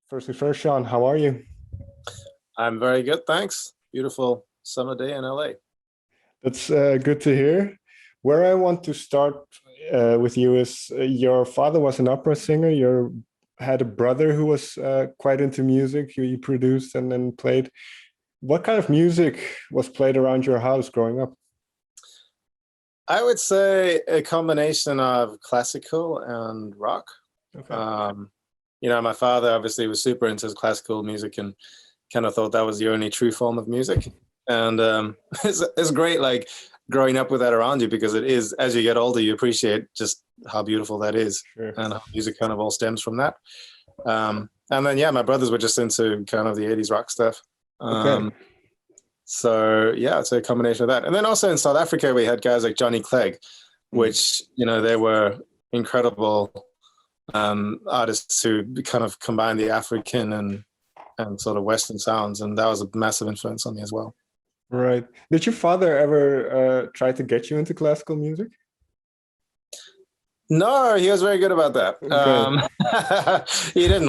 First things first, Shaun, how are you? I'm very good, thanks. Beautiful summer day in LA. That's good to hear. Where I want to start with you is your father was an opera singer. You had a brother who was quite into music, who you produced and then played. What kind of music was played around your house growing up? I would say a combination of classical and rock. Okay. My father obviously was super into classical music and kind of thought that was the only true form of music. And it's great, like growing up with that around you, because it is, as you get older, you appreciate just how beautiful that is. Sure. And how music kind of all stems from that. And then, yeah, my brothers were just into kind of the 80s rock stuff. Okay. So, yeah, it's a combination of that. And then also in South Africa, we had guys like Johnny Clegg, which, they were incredible artists who kind of combined the African and sort of Western sounds. And that was a massive influence on me as well. Right. Did your father ever try to get you into classical music? No, he was very good about that. Okay. He didn't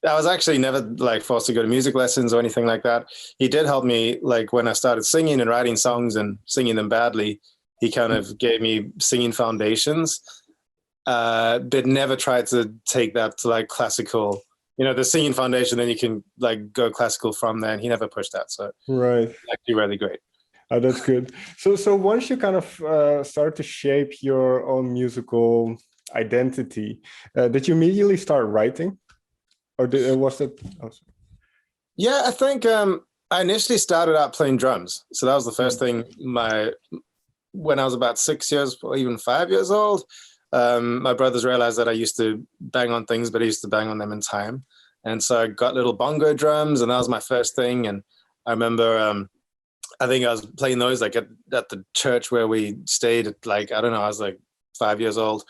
I was actually never forced to go to music lessons or anything like that. He did help me when I started singing and writing songs and singing them badly. He kind of gave me singing foundations, but never tried to take that to classical, the singing foundation, then you can go classical from there. And he never pushed that. So right. Actually really great. Oh, that's good. So once you kind of start to shape your own musical identity, did you immediately start writing? Or was that? Oh, yeah, I think I initially started out playing drums. So that was the first thing. When I was about 6 years or even 5 years old, my brothers realized that I used to bang on things, but I used to bang on them in time. And so I got little bongo drums, and that was my first thing. And I remember, I think I was playing those at the church where we stayed at I don't know, I was 5 years old.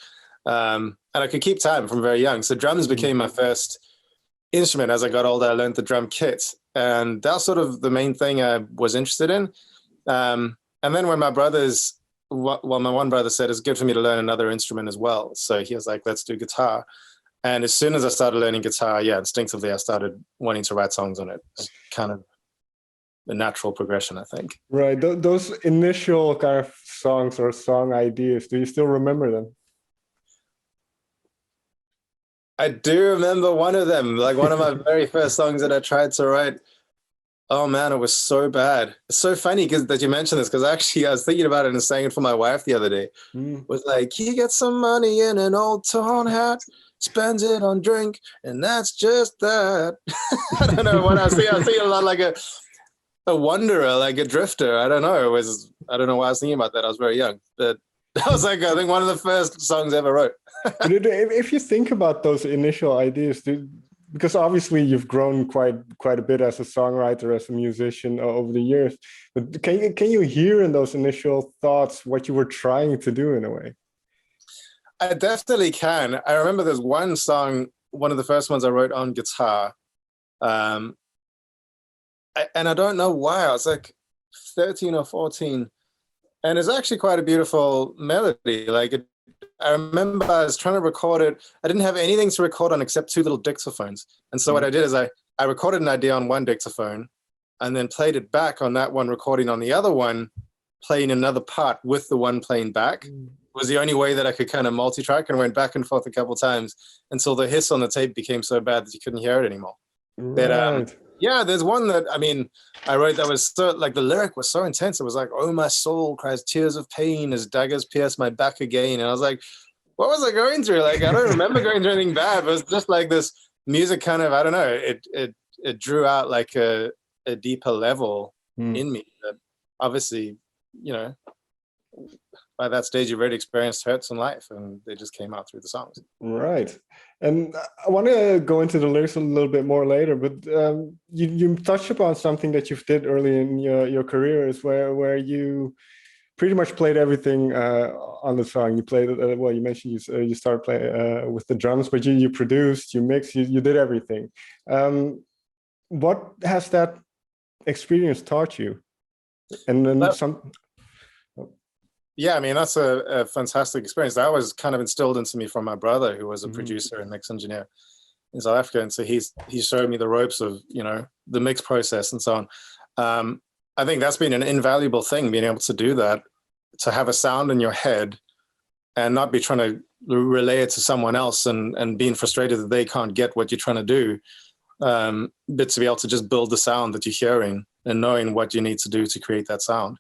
And I could keep time from very young. So drums became my first instrument. As I got older, I learned the drum kit, and that's sort of the main thing I was interested in. And then when my my one brother said it's good for me to learn another instrument as well, so he was like, let's do guitar. And as soon as I started learning guitar, instinctively I started wanting to write songs on it. It's kind of the natural progression, I think. Right. Those initial kind of songs or song ideas, do you still remember them? I do remember one of them, one of my very first songs that I tried to write. Oh man, it was so bad. It's so funny that you mentioned this, because actually I was thinking about it and sang it for my wife the other day. It was he gets some money in an old torn hat, spends it on drink, and that's just that. I don't know what I see a lot like a wanderer, like a drifter. I don't know. I don't know why I was thinking about that. I was very young, but that was I think one of the first songs I ever wrote. If you think about those initial ideas, because obviously you've grown quite a bit as a songwriter, as a musician over the years, but can you hear in those initial thoughts what you were trying to do in a way? I definitely can. I remember there's one song, one of the first ones I wrote on guitar, and I don't know why. I was 13 or 14, and it's actually quite a beautiful melody. I remember I was trying to record it. I didn't have anything to record on except two little dictaphones. And so what I did is I recorded an idea on one dictaphone and then played it back on that one recording on the other one, playing another part with the one playing back. It was the only way that I could kind of multi-track, and went back and forth a couple of times until the hiss on the tape became so bad that you couldn't hear it anymore. Right. But, there's one that, I wrote that was so, the lyric was so intense. It was oh, my soul cries tears of pain as daggers pierce my back again. And I was what was I going through? I don't remember going through anything bad. It was just this music kind of, I don't know, it drew out a deeper level in me that obviously, by that stage you've already experienced hurts in life, and they just came out through the songs. Right. And I want to go into the lyrics a little bit more later, but you touched upon something that you've did early in your career, is where you pretty much played everything on the song. You played well. You mentioned you started playing with the drums, but you produced, you mixed, you did everything. What has that experience taught you? And then Yeah, that's a fantastic experience. That was kind of instilled into me from my brother, who was a producer and mix engineer. in South Africa. And so he showed me the ropes of, you know, the mix process and so on. I think that's been an invaluable thing, being able to do that, to have a sound in your head and not be trying to relay it to someone else and being frustrated that they can't get what you're trying to do. But to be able to just build the sound that you're hearing and knowing what you need to do to create that sound.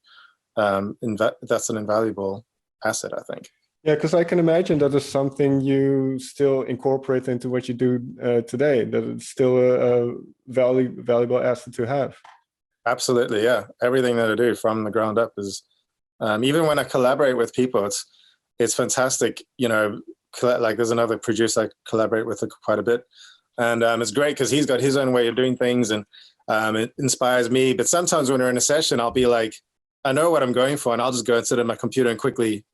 That's an invaluable asset, I think. Yeah, because I can imagine that is something you still incorporate into what you do today, that it's still a valuable asset to have. Absolutely, yeah. Everything that I do from the ground up is, even when I collaborate with people, it's fantastic. You know, like there's another producer I collaborate with quite a bit. And it's great because he's got his own way of doing things, and it inspires me. But sometimes when we're in a session, I'll be like, I know what I'm going for, and I'll just go and sit at my computer and quickly,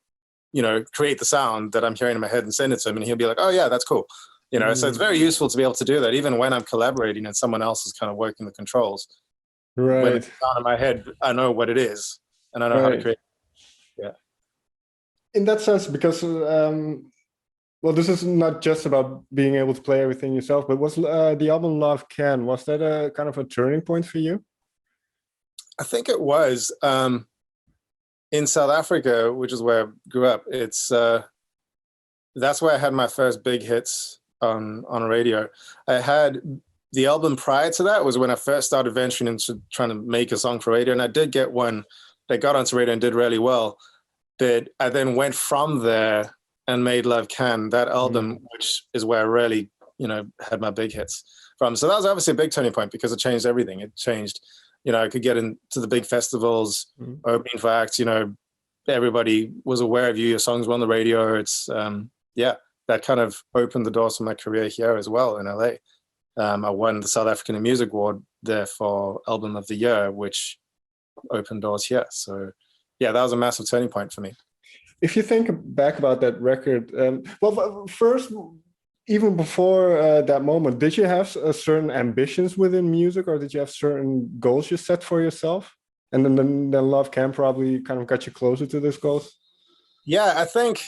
you know, create the sound that I'm hearing in my head and send it to him. And he'll be like, oh yeah, that's cool. You know, so it's very useful to be able to do that, even when I'm collaborating and someone else is kind of working the controls. Right. When it's sound in my head, I know what it is and I know how to create it. Yeah. In that sense, because, well, this is not just about being able to play everything yourself, but was the album Love Can, was that a kind of a turning point for you? I think it was. In South Africa, which is where I grew up, it's that's where I had my first big hits on radio. I had the album prior to that was when I first started venturing into trying to make a song for radio, and I did get one that got onto radio and did really well. But I then went from there and made Love Can, that album, which is where I really, you know, had my big hits from. So that was obviously a big turning point because it changed everything. It changed, you know, I could get into the big festivals, opening for acts, you know, everybody was aware of you, your songs were on the radio. It's, that kind of opened the doors for my career here as well in LA. I won the South African Music Award there for Album of the Year, which opened doors here. So yeah, that was a massive turning point for me. If you think back about that record, well, first, even before that moment, did you have certain ambitions within music, or did you have certain goals you set for yourself? And then Love Can probably kind of got you closer to those goals? Yeah, I think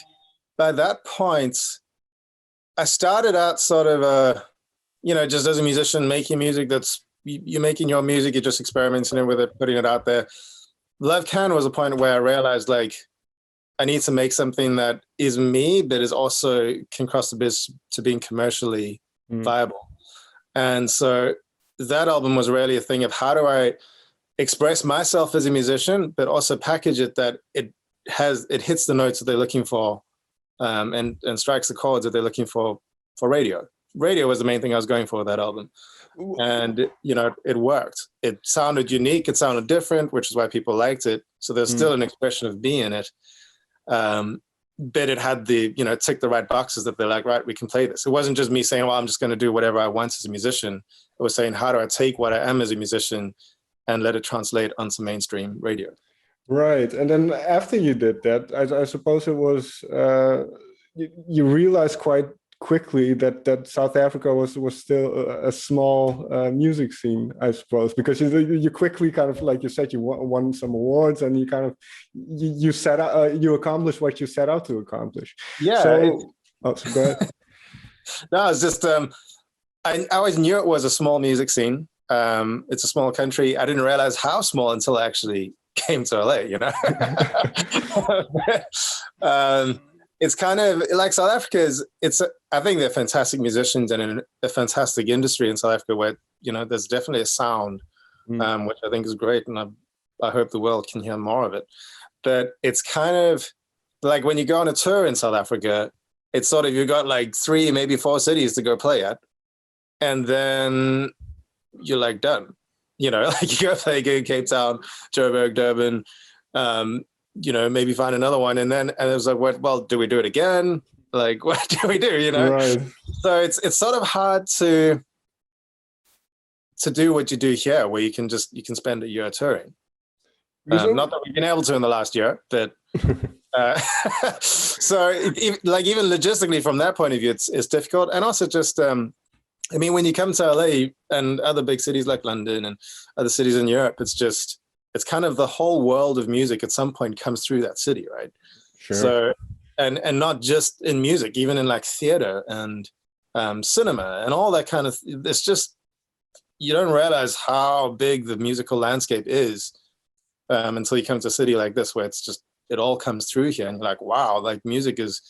by that point, I started out sort of, you know, just as a musician, making music that's, you're making your music, you're just experimenting with it, putting it out there. Love Can was a point where I realized, like, I need to make something that is me, but is also can cross the bridge to being commercially viable. And so that album was really a thing of how do I express myself as a musician, but also package it that it hits the notes that they're looking for, and strikes the chords that they're looking for radio. Radio was the main thing I was going for with that album. And, you know, it worked. It sounded unique. It sounded different, which is why people liked it. So there's still an expression of me in it. But it had the, you know, tick the right boxes that they're like, right, we can play this. It wasn't just me saying, well, I'm just going to do whatever I want as a musician. It was saying, how do I take what I am as a musician and let it translate onto mainstream radio? Right. And then after you did that, I suppose it was, you realized quite quickly that South Africa was still a small music scene, I suppose, because you quickly kind of, like you said, you won some awards, and you kind of you set out, you accomplished what you set out to accomplish. Yeah. So go ahead. No, it's just I always knew it was a small music scene. It's a small country. I didn't realize how small until I actually came to LA. You know. It's kind of like South Africa I think they're fantastic musicians and a fantastic industry in South Africa where, you know, there's definitely a sound, which I think is great. And I hope the world can hear more of it. But it's kind of like when you go on a tour in South Africa, it's sort of, you got like 3, maybe 4 cities to go play at. And then you're like done, you know, like you go play a gig in Cape Town, Joburg, Durban, you know, maybe find another one. And it was like, well, do we do it again? Like, what do we do? You know? Right. So it's sort of hard to do what you do here, where you can spend a year touring. Not that we've been able to in the last year, but so even logistically from that point of view, it's difficult. And also just, I mean, when you come to LA and other big cities like London and other cities in Europe, it's kind of the whole world of music at some point comes through that city, right? Sure. So, and not just in music, even in like theater and cinema and all that kind of, it's just, you don't realize how big the musical landscape is until you come to a city like this, where it's just, it all comes through here. And you're like, wow, like music is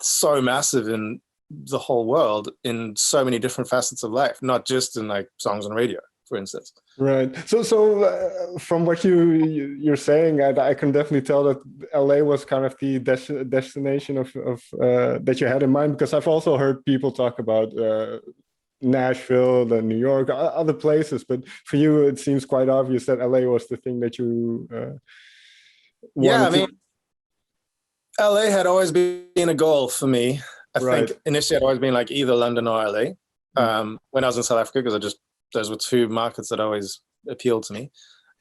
so massive in the whole world in so many different facets of life, not just in like songs on radio, for instance. Right. So from what you're saying, I can definitely tell that LA was kind of the destination of that you had in mind, because I've also heard people talk about Nashville and New York, other places, but for you, it seems quite obvious that LA was the thing that you yeah, I mean, LA had always been a goal for me. I think initially I'd always been like either London or LA. When I was in South Africa, because those were two markets that always appealed to me.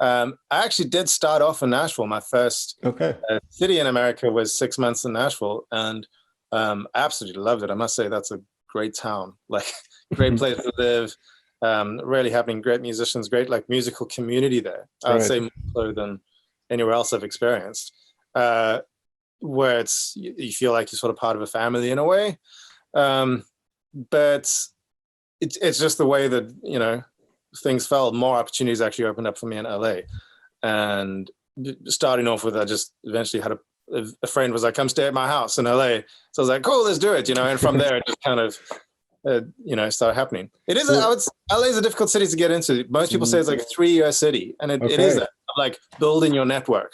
I actually did start off in Nashville. My first city in America was 6 months in Nashville, and I absolutely loved it. I must say that's a great town, like great place to live, really having great musicians, great like musical community there. I would say more so than anywhere else I've experienced, where it's, you feel like you're sort of part of a family in a way. But it's just the way that, you know, things felt. More opportunities actually opened up for me in LA. And starting off with, I just eventually had a friend was like, come stay at my house in LA. So I was like, cool, let's do it, you know. And from there, it just kind of, you know, started happening. It is, LA is a difficult city to get into. Most people say it's like a 3-year city. And it is that, like building your network.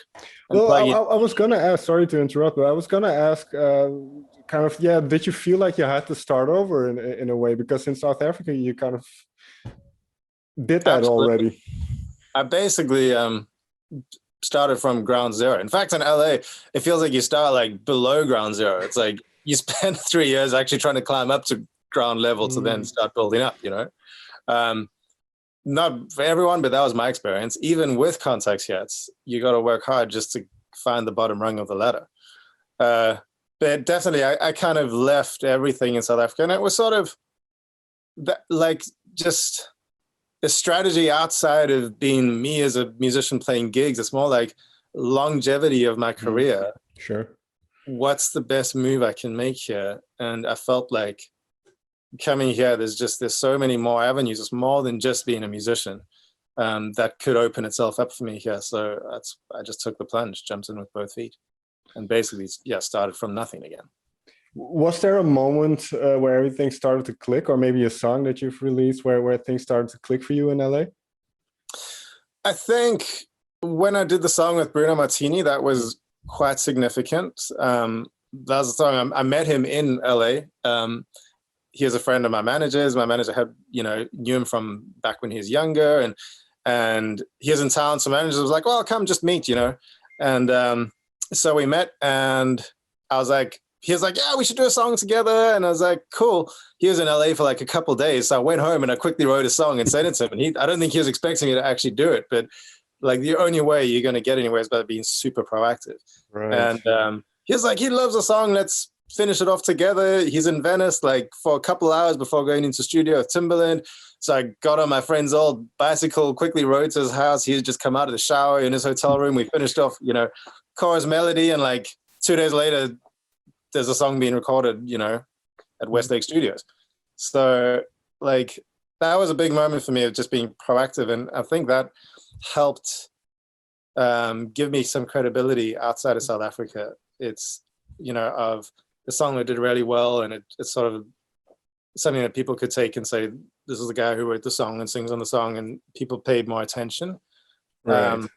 Well, I was going to ask, sorry to interrupt, but I was going to ask, kind of, did you feel like you had to start over in a way? Because in South Africa, you kind of did that already. I basically started from ground zero. In fact, in LA, it feels like you start like below ground zero. It's like you spend 3 years actually trying to climb up to ground level to then start building up, you know? Not for everyone, but that was my experience. Even with context hits, you got to work hard just to find the bottom rung of the ladder. But definitely, I kind of left everything in South Africa, and it was sort of that, like just a strategy outside of being me as a musician playing gigs. It's more like longevity of my career. Sure. What's the best move I can make here? And I felt like coming here, there's so many more avenues. It's more than just being a musician that could open itself up for me here. So I just took the plunge, jumped in with both feet, and basically, started from nothing again. Was there a moment where everything started to click, or maybe a song that you've released where things started to click for you in LA? I think when I did the song with Bruno Martini, that was quite significant. That was a song, I met him in LA. He was a friend of my manager's. My manager had, knew him from back when he was younger, and he was in town. So manager was like, well, come just meet, And so we met, and I was like, he was like, yeah, we should do a song together. And I was like, cool. He was in LA for like a couple of days. So I went home and I quickly wrote a song and sent it to him. And I don't think he was expecting me to actually do it, but like the only way you're going to get anywhere is by being super proactive. Right. And he was like, he loves the song. Let's finish it off together. He's in Venice like for a couple hours before going into studio with Timbaland. So I got on my friend's old bicycle, quickly rode to his house. He had just come out of the shower in his hotel room. We finished off, chorus melody. And like 2 days later, there's a song being recorded, at Westlake Studios. So like, that was a big moment for me of just being proactive. And I think that helped give me some credibility outside of South Africa. It's, of the song that did really well. And it's sort of something that people could take and say, this is the guy who wrote the song and sings on the song, and people paid more attention. Right.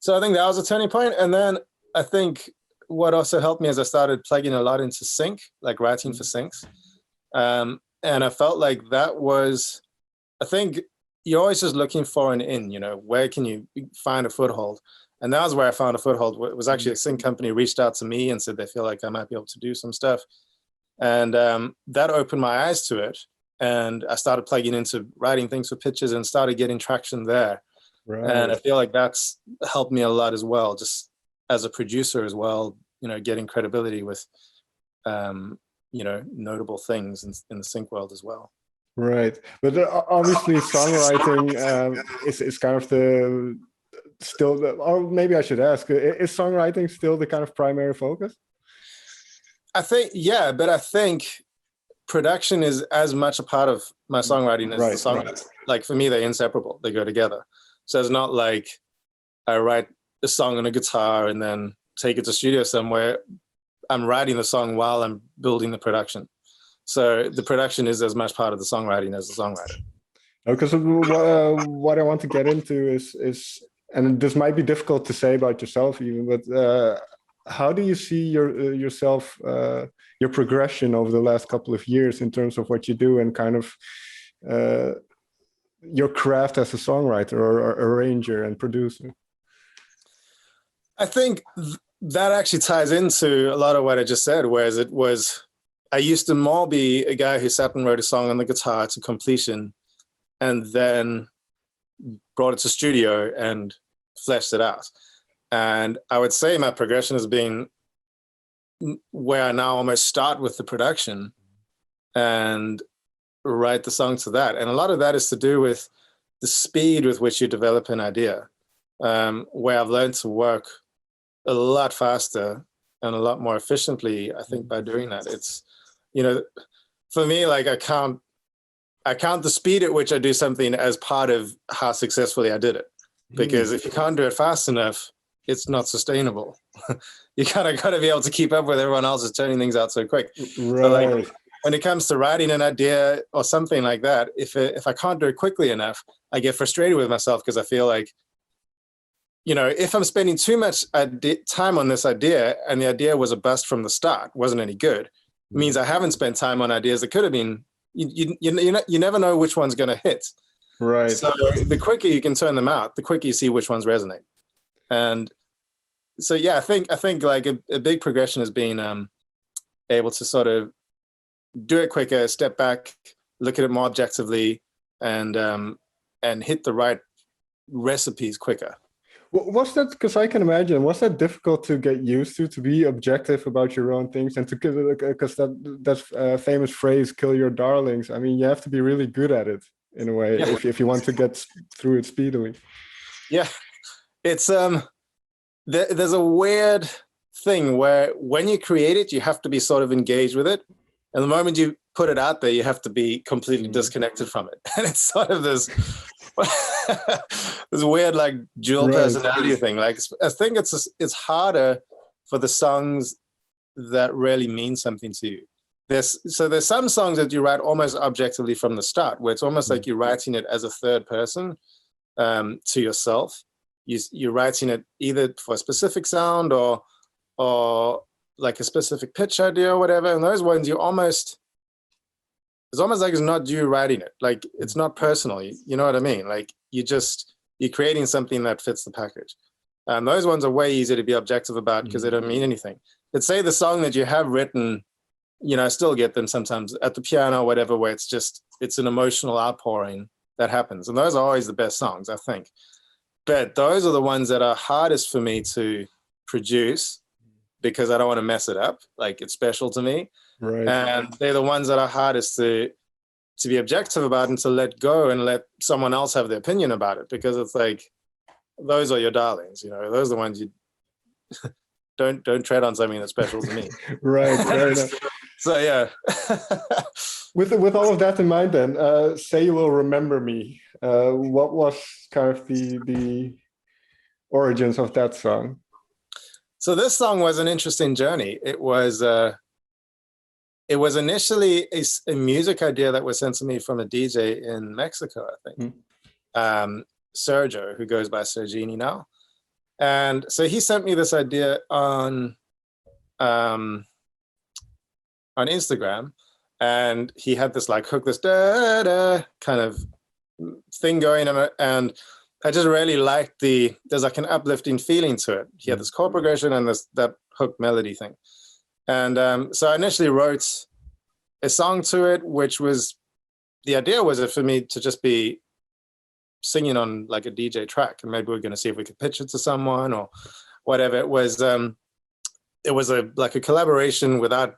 So I think that was a turning point. And then I think what also helped me is I started plugging a lot into sync, like writing for syncs. And I felt like that was, I think you're always just looking for an in, where can you find a foothold? And that was where I found a foothold. It was actually a sync company reached out to me and said they feel like I might be able to do some stuff. And that opened my eyes to it. And I started plugging into writing things for pitches and started getting traction there. Right. And I feel like that's helped me a lot as well, just as a producer as well, getting credibility with, notable things in the sync world as well. Right. But obviously songwriting is kind of or maybe I should ask, is songwriting still the kind of primary focus? I think, but I think production is as much a part of my songwriting as the song. Right. Like for me, they're inseparable. They go together. So it's not like I write a song on a guitar and then take it to studio somewhere. I'm writing the song while I'm building the production. So the production is as much part of the songwriting as the songwriter. Because what I want to get into is, and this might be difficult to say about yourself even, but how do you see yourself, your progression over the last couple of years in terms of what you do and kind of your craft as a songwriter or arranger and producer? I think that actually ties into a lot of what I just said, whereas I used to more be a guy who sat and wrote a song on the guitar to completion and then brought it to studio and fleshed it out. And I would say my progression has been where I now almost start with the production and write the song to that. And a lot of that is to do with the speed with which you develop an idea, where I've learned to work a lot faster and a lot more efficiently, I think, by doing that. It's, for me, like I count the speed at which I do something as part of how successfully I did it. Because if you can't do it fast enough, it's not sustainable. You kind of got to be able to keep up with everyone else is turning things out so quick. Right. So like, when it comes to writing an idea or something like that, if I can't do it quickly enough, I get frustrated with myself because I feel like, if I'm spending too much time on this idea and the idea was a bust from the start, wasn't any good, it means I haven't spent time on ideas that could have been. You never know which one's going to hit. Right. So the quicker you can turn them out, the quicker you see which ones resonate. And so, yeah, I think like a big progression has been able to sort of do it quicker, step back, look at it more objectively, and hit the right recipes quicker. Was that, because I can imagine, was that difficult to get used to be objective about your own things and to, because that famous phrase, kill your darlings. I mean, you have to be really good at it in a way, if you want to get through it speedily. Yeah. It's, there's a weird thing where when you create it, you have to be sort of engaged with it. And the moment you put it out there, you have to be completely disconnected from it. And it's sort of this this weird like dual personality thing. Like I think it's harder for the songs that really mean something to you. There's some songs that you write almost objectively from the start, where it's almost like you're writing it as a third person to yourself. You're writing it either for a specific sound or like a specific pitch idea or whatever. And those ones it's almost like it's not you writing it. Like it's not personal. You know what I mean? Like you're creating something that fits the package. And those ones are way easier to be objective about because they don't mean anything. But say the song that you have written, I still get them sometimes at the piano or whatever, where it's an emotional outpouring that happens. And those are always the best songs, I think. But those are the ones that are hardest for me to produce because I don't want to mess it up. Like it's special to me. Right. And they're the ones that are hardest to be objective about and to let go and let someone else have their opinion about it, because it's like, those are your darlings, those are the ones you don't tread on something that's special to me. Right. So, yeah. With all of that in mind then, Say You Will Remember Me. What was kind of the origins of that song? So this song was an interesting journey. It was initially a music idea that was sent to me from a DJ in Mexico, I think. Sergio, who goes by Sergini now. And so he sent me this idea on Instagram, and he had this like hook, this da da kind of thing going, and I just really liked there's like an uplifting feeling to it. He had this chord progression and that hook melody thing. And so I initially wrote a song to it, which was, the idea was for me to just be singing on like a DJ track, and maybe we're going to see if we could pitch it to someone or whatever. It was like a collaboration without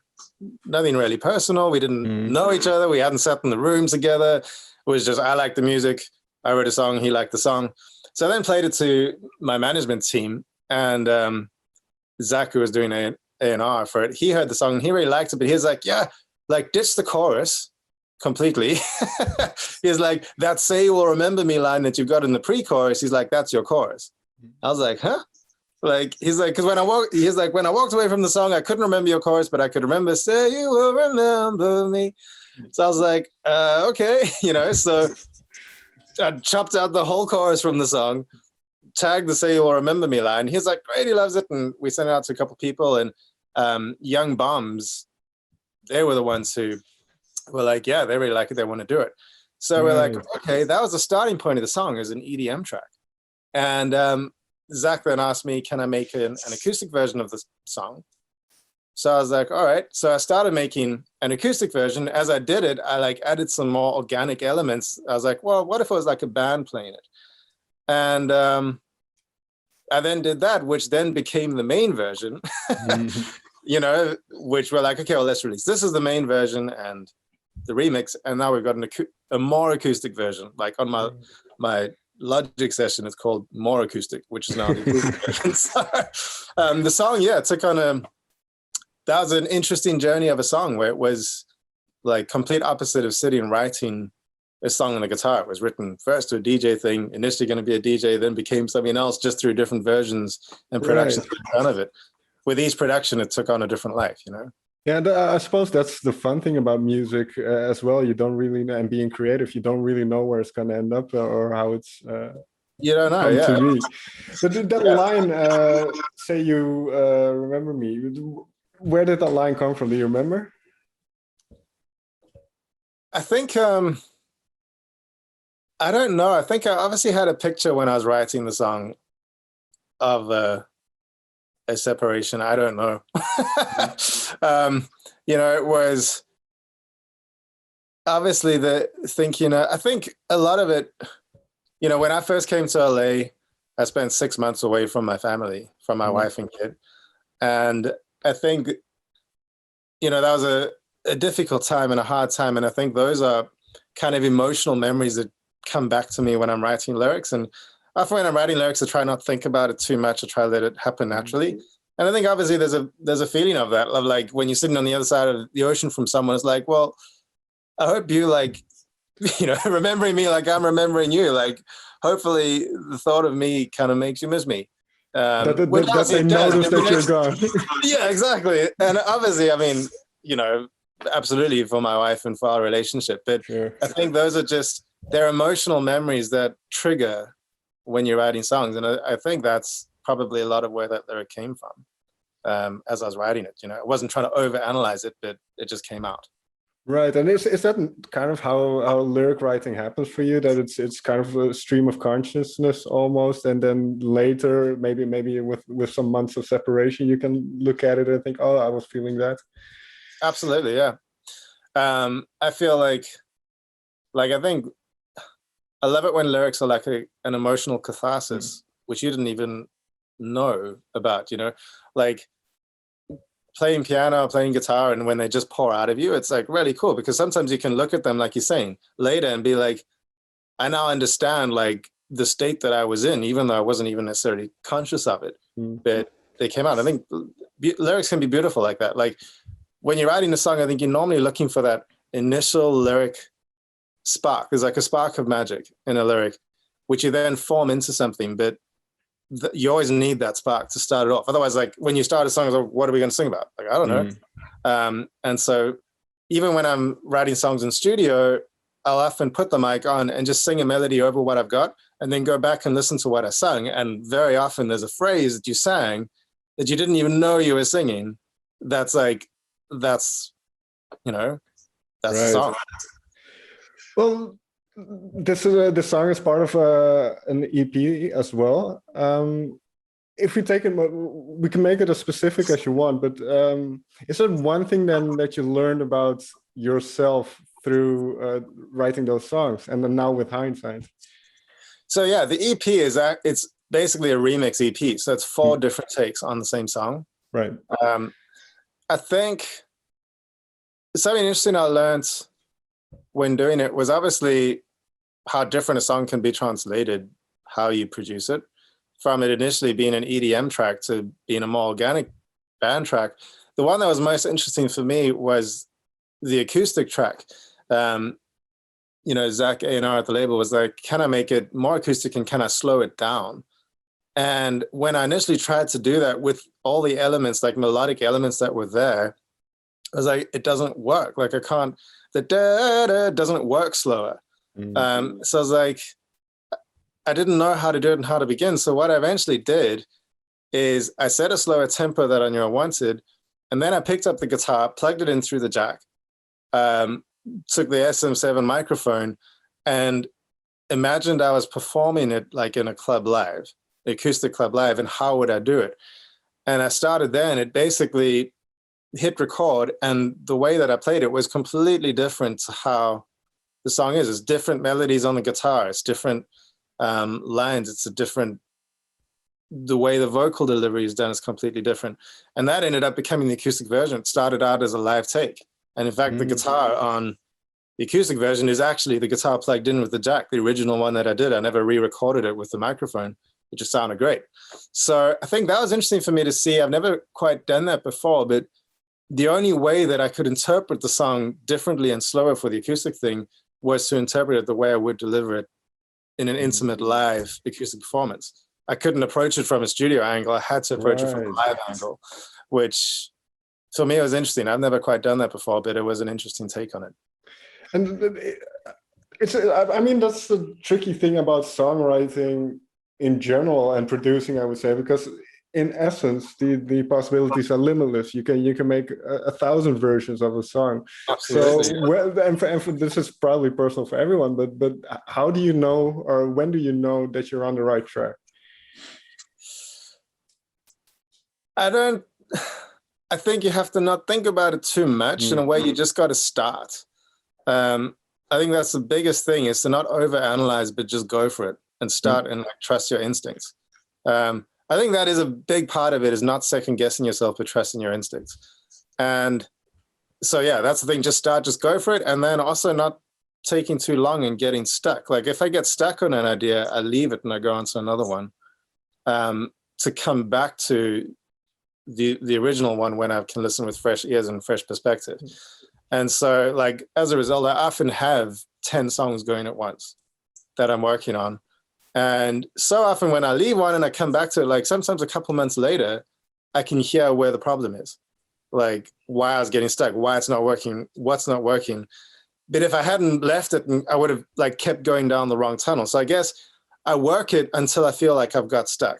nothing really personal. We didn't know each other. We hadn't sat in the room together. It was just, I liked the music. I wrote a song. He liked the song. So I then played it to my management team, and Zach, who was doing A&R for it, he heard the song and he really liked it, but he was like, yeah, like ditched the chorus completely. He's like, that "say you will remember me" line that you've got in the pre-chorus, he's like, that's your chorus. I was like, huh? Like, he's like, because when I walked away from the song, I couldn't remember your chorus, but I could remember "say you will remember me." So I was like, okay, so I chopped out the whole chorus from the song, tagged the "say you will remember me" line. He's like, great, he loves it. And we sent it out to a couple of people, and Young Bombs, they were the ones who were like, yeah, they really like it, they want to do it. So we're like, okay, that was the starting point of the song, as an EDM track. And Zach then asked me, can I make an acoustic version of the song? So I was like, all right. So I started making an acoustic version. As I did it, I like added some more organic elements. I was like, well, what if it was like a band playing it? And I then did that, which then became the main version, which we're like, okay, well, let's release. This is the main version and the remix. And now we've got a more acoustic version. Like on my Logic session, it's called More Acoustic, which is now the acoustic version. So, the song, took on that was an interesting journey of a song where it was like complete opposite of sitting and writing a song on the guitar. It was written first to a DJ thing, initially going to be a DJ, then became something else just through different versions and production done of it. With each production, it took on a different life, Yeah, I suppose that's the fun thing about music as well. You don't really know, and being creative, you don't really know where it's going to end up or how it's you don't know, to be. But that line, "say you remember me," where did that line come from? Do you remember? I think, I don't know. I think I obviously had a picture when I was writing the song of a separation. I don't know. It was obviously the thinking. I think a lot of it, when I first came to LA, I spent 6 months away from my family, from my wife and kid. And I think, that was a difficult time and a hard time. And I think those are kind of emotional memories that come back to me when I'm writing lyrics. And often when I'm writing lyrics, I try not to think about it too much. I try to let it happen naturally. And I think obviously there's a feeling of that, of like when you're sitting on the other side of the ocean from someone, it's like, well, I hope you like, remembering me like I'm remembering you. Like, hopefully the thought of me kind of makes you miss me. That they notice that you're gone. Yeah, exactly. And obviously, I mean, absolutely for my wife and for our relationship. But I think those are just, they're emotional memories that trigger when you're writing songs. And I think that's probably a lot of where that lyric came from as I was writing it. I wasn't trying to overanalyze it, but it just came out. Right. And is that kind of how lyric writing happens for you? That it's kind of a stream of consciousness almost, and then later, maybe with some months of separation, you can look at it and think, oh, I was feeling that. Absolutely, yeah. I feel like I think I love it when lyrics are like an emotional catharsis, which you didn't even know about, like playing piano, playing guitar, and when they just pour out of you, it's like really cool, because sometimes you can look at them, like you're saying, later and be like, I now understand like the state that I was in, even though I wasn't even necessarily conscious of it, but they came out. I think lyrics can be beautiful like that. Like when you're writing a song, I think you're normally looking for that initial lyric spark. There's like a spark of magic in a lyric, which you then form into something, but you always need that spark to start it off. Otherwise, like when you start a song, it's like, what are we going to sing about? Like, I don't know. And so even when I'm writing songs in studio, I'll often put the mic on and just sing a melody over what I've got, and then go back and listen to what I sung. And very often there's a phrase that you sang that you didn't even know you were singing. That's the song. Well, this song is part of an EP as well. If we take it, we can make it as specific as you want. But is there one thing then that you learned about yourself through writing those songs, and then now with hindsight? So yeah, the EP it's basically a remix EP. So it's 4 different takes on the same song. Right. I think something interesting I learned when doing it was obviously how different a song can be translated, how you produce it, from it initially being an EDM track to being a more organic band track. The one that was most interesting for me was the acoustic track, Zach A&R at the label was like, can I make it more acoustic and can I slow it down? And when I initially tried to do that with all the elements, like melodic elements that were there, I was like, it doesn't work. Like the da-da doesn't work slower. So I was like, I didn't know how to do it and how to begin. So what I eventually did is I set a slower tempo that I knew I wanted. And then I picked up the guitar, plugged it in through the jack, took the SM7 microphone and imagined I was performing it like in a club live, acoustic club live, and how would I do it? And I started there, and it basically hit record, and the way that I played it was completely different to how the song is. It's different melodies on the guitar, it's different lines, it's the way the vocal delivery is done is completely different. And that ended up becoming the acoustic version. It started out as a live take. And in fact, the guitar on the acoustic version is actually the guitar plugged in with the jack, the original one that I did. I never re-recorded it with the microphone. It just sounded great. So I think that was interesting for me to see. I've never quite done that before, but the only way that I could interpret the song differently and slower for the acoustic thing was to interpret it the way I would deliver it in an intimate live acoustic performance. I couldn't approach it from a studio angle. I had to approach it from a live angle, which for me was interesting. I've never quite done that before, but it was an interesting take on it. And that's the tricky thing about songwriting in general and producing, I would say, because in essence, the possibilities are limitless. You can make 1,000 versions of a song. Absolutely. So, this is probably personal for everyone, but how do you know, or when do you know that you're on the right track? I think you have to not think about it too much. In a way, you just got to start. I think that's the biggest thing, is to not overanalyze, but just go for it and start and trust your instincts. I think that is a big part of it, is not second guessing yourself, but trusting your instincts. And so, yeah, that's the thing. Just start, just go for it. And then also not taking too long and getting stuck. Like if I get stuck on an idea, I leave it and I go on to another one, to come back to the original one when I can listen with fresh ears and fresh perspective. And so, like, as a result, I often have 10 songs going at once that I'm working on. And so often when I leave one and I come back to it, like sometimes a couple months later, I can hear where the problem is, like why I was getting stuck, why it's not working, what's not working. But if I hadn't left it, I would have like kept going down the wrong tunnel. So I guess I work it until I feel like I've got stuck.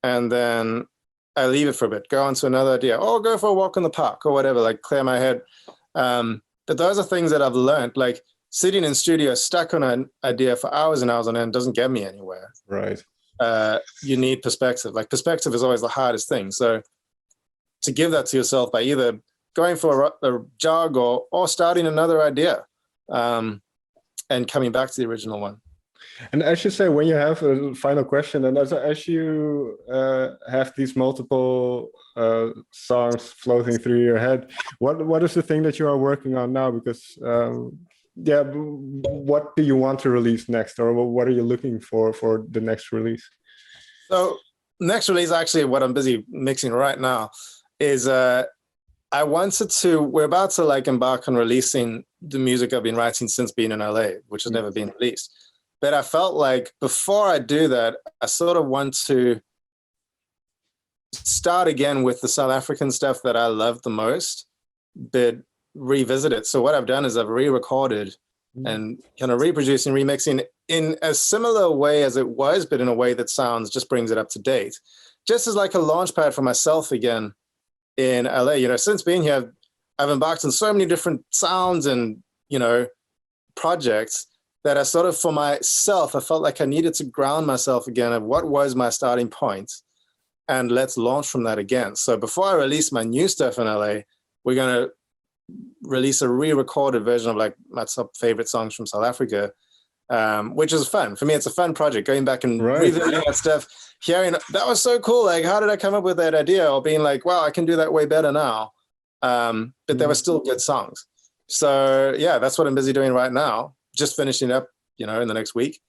And then I leave it for a bit, go on to another idea, or go for a walk in the park or whatever, like clear my head. But those are things that I've learned, like sitting in studio stuck on an idea for hours and hours on end doesn't get me anywhere. Right. You need perspective. Like perspective is always the hardest thing. So to give that to yourself by either going for a jog or starting another idea, and coming back to the original one. And as you say, when you have a final question, and as you have these multiple songs floating through your head, what is the thing that you are working on now? Because what do you want to release next, or what are you looking for the next release? So next release, actually, what I'm busy mixing right now is we're about to like embark on releasing the music I've been writing since being in LA, which has never been released. But I felt like before I do that, I sort of want to start again with the South African stuff that I love the most, but revisit it. So what I've done is I've re-recorded and kind of reproducing, remixing in a similar way as it was, but in a way that just brings it up to date. Just as like a launch pad for myself again in LA. Since being here, I've embarked on so many different sounds and, projects that I sort of, for myself, I felt like I needed to ground myself again of what was my starting point, and let's launch from that again. So before I release my new stuff in LA, we're going to release a re-recorded version of like my top favorite songs from South Africa, which is fun. For me, it's a fun project, going back and revisiting that stuff, hearing, that was so cool. Like, how did I come up with that idea? Or being like, wow, I can do that way better now. But they were still good songs. So yeah, that's what I'm busy doing right now. Just finishing up, in the next week.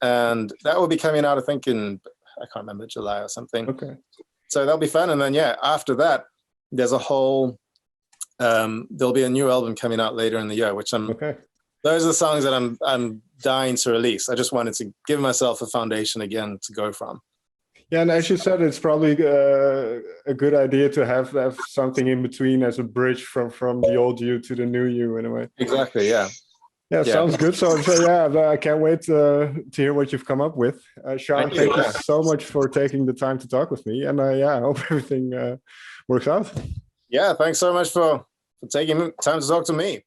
And that will be coming out, I think, in, I can't remember, July or something. Okay. So that'll be fun. And then, after that, there's a whole there'll be a new album coming out later in the year, which those are the songs that I'm dying to release. I just wanted to give myself a foundation again to go from. Yeah, and as you said, it's probably a good idea to have something in between as a bridge from the old you to the new you in a way. Exactly. Yeah. Yeah, sounds good. So yeah, I can't wait to hear what you've come up with. Shaun, thank you so much for taking the time to talk with me. And I hope everything works out. Yeah, thanks so much for taking time to talk to me.